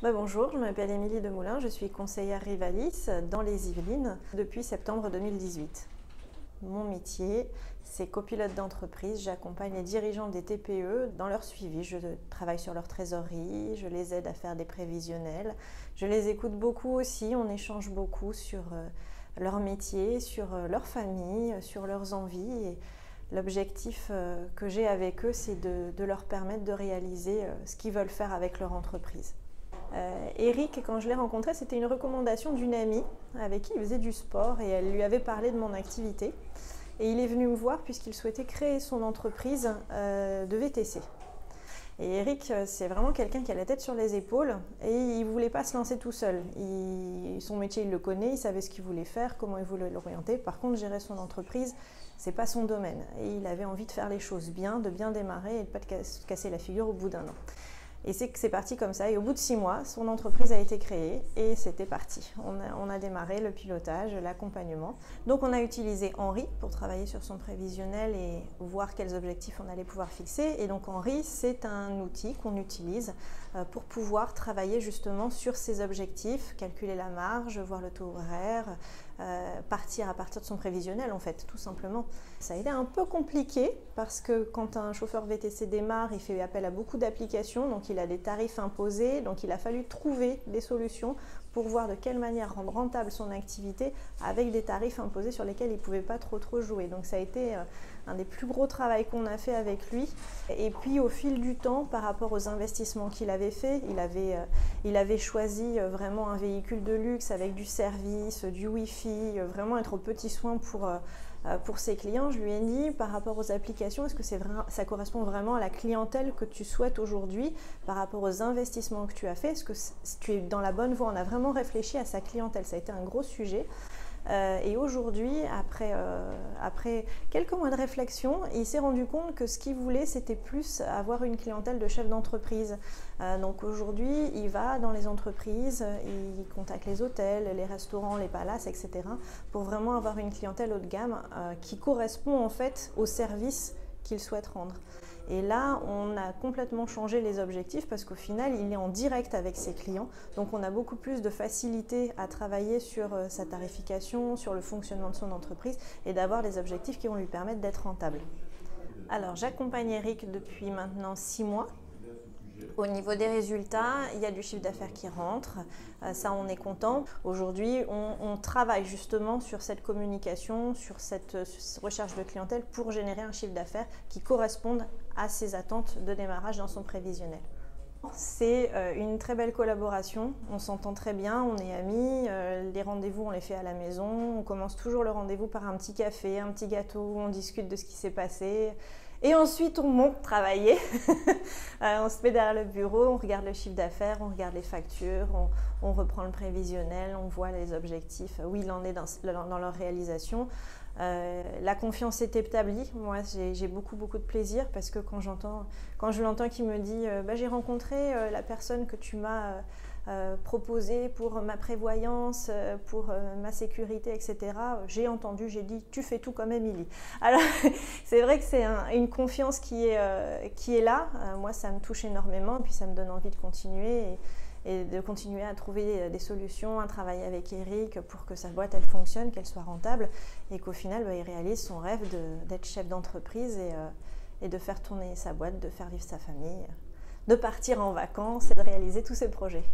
Bonjour, je m'appelle Émilie Demoulin, je suis conseillère Rivalis dans les Yvelines depuis septembre 2018. Mon métier, c'est copilote d'entreprise. J'accompagne les dirigeants des TPE dans leur suivi. Je travaille sur leur trésorerie, je les aide à faire des prévisionnels. Je les écoute beaucoup aussi, on échange beaucoup sur leur métier, sur leur famille, sur leurs envies. Et l'objectif que j'ai avec eux, c'est de leur permettre de réaliser ce qu'ils veulent faire avec leur entreprise. Eric, quand je l'ai rencontré, c'était une recommandation d'une amie avec qui il faisait du sport et elle lui avait parlé de mon activité. Et il est venu me voir puisqu'il souhaitait créer son entreprise de VTC. Et Eric, c'est vraiment quelqu'un qui a la tête sur les épaules et il ne voulait pas se lancer tout seul. Son métier, il le connaît, il savait ce qu'il voulait faire, comment il voulait l'orienter. Par contre, gérer son entreprise, ce n'est pas son domaine. Et il avait envie de faire les choses bien, de bien démarrer et de ne pas se casser la figure au bout d'un an. Et c'est parti comme ça. Et au bout de 6 mois, son entreprise a été créée et c'était parti. On a démarré le pilotage, l'accompagnement. Donc on a utilisé Henri pour travailler sur son prévisionnel et voir quels objectifs on allait pouvoir fixer. Et donc Henri, c'est un outil qu'on utilise pour pouvoir travailler justement sur ces objectifs, calculer la marge, voir le taux horaire, partir à partir de son prévisionnel en fait, tout simplement. Ça a été un peu compliqué parce que quand un chauffeur VTC démarre, il fait appel à beaucoup d'applications, donc il a des tarifs imposés, donc il a fallu trouver des solutions pour voir de quelle manière rendre rentable son activité avec des tarifs imposés sur lesquels il ne pouvait pas trop jouer. Donc ça a été un des plus gros travaux qu'on a fait avec lui. Et puis au fil du temps, par rapport aux investissements qu'il avait fait, il avait choisi vraiment un véhicule de luxe avec du service, du Wi-Fi, vraiment être aux petits soins pour ses clients. Je lui ai dit, par rapport aux applications, est-ce que ça correspond vraiment à la clientèle que tu souhaites aujourd'hui par rapport aux investissements que tu as fait? Est-ce que tu es dans la bonne voie? On a vraiment réfléchi à sa clientèle, ça a été un gros sujet. Et aujourd'hui, après quelques mois de réflexion, il s'est rendu compte que ce qu'il voulait, c'était plus avoir une clientèle de chef d'entreprise. Donc aujourd'hui, il va dans les entreprises, il contacte les hôtels, les restaurants, les palaces, etc. pour vraiment avoir une clientèle haut de gamme qui correspond en fait au service qu'il souhaite rendre. Et là, on a complètement changé les objectifs parce qu'au final, il est en direct avec ses clients. Donc, on a beaucoup plus de facilité à travailler sur sa tarification, sur le fonctionnement de son entreprise et d'avoir des objectifs qui vont lui permettre d'être rentable. Alors, j'accompagne Eric depuis maintenant 6 mois. Au niveau des résultats, il y a du chiffre d'affaires qui rentre, ça on est content. Aujourd'hui, on travaille justement sur cette communication, sur cette recherche de clientèle pour générer un chiffre d'affaires qui corresponde à ses attentes de démarrage dans son prévisionnel. C'est une très belle collaboration, on s'entend très bien, on est amis, les rendez-vous on les fait à la maison, on commence toujours le rendez-vous par un petit café, un petit gâteau, on discute de ce qui s'est passé. Et ensuite, on monte travailler. On se met derrière le bureau, on regarde le chiffre d'affaires, on regarde les factures, on reprend le prévisionnel, on voit les objectifs, où il en est dans leur réalisation. La confiance est établie. Moi, j'ai beaucoup de plaisir parce que quand je l'entends qui me dit j'ai rencontré la personne que tu m'as proposé pour ma prévoyance, pour ma sécurité, etc. J'ai entendu, j'ai dit tu fais tout comme Émilie. Alors c'est vrai que c'est une confiance qui est là. Moi, ça me touche énormément, puis ça me donne envie de continuer et de continuer à trouver des solutions, à travailler avec Eric pour que sa boîte elle fonctionne, qu'elle soit rentable et qu'au final il réalise son rêve d'être chef d'entreprise et de faire tourner sa boîte, de faire vivre sa famille, de partir en vacances et de réaliser tous ses projets.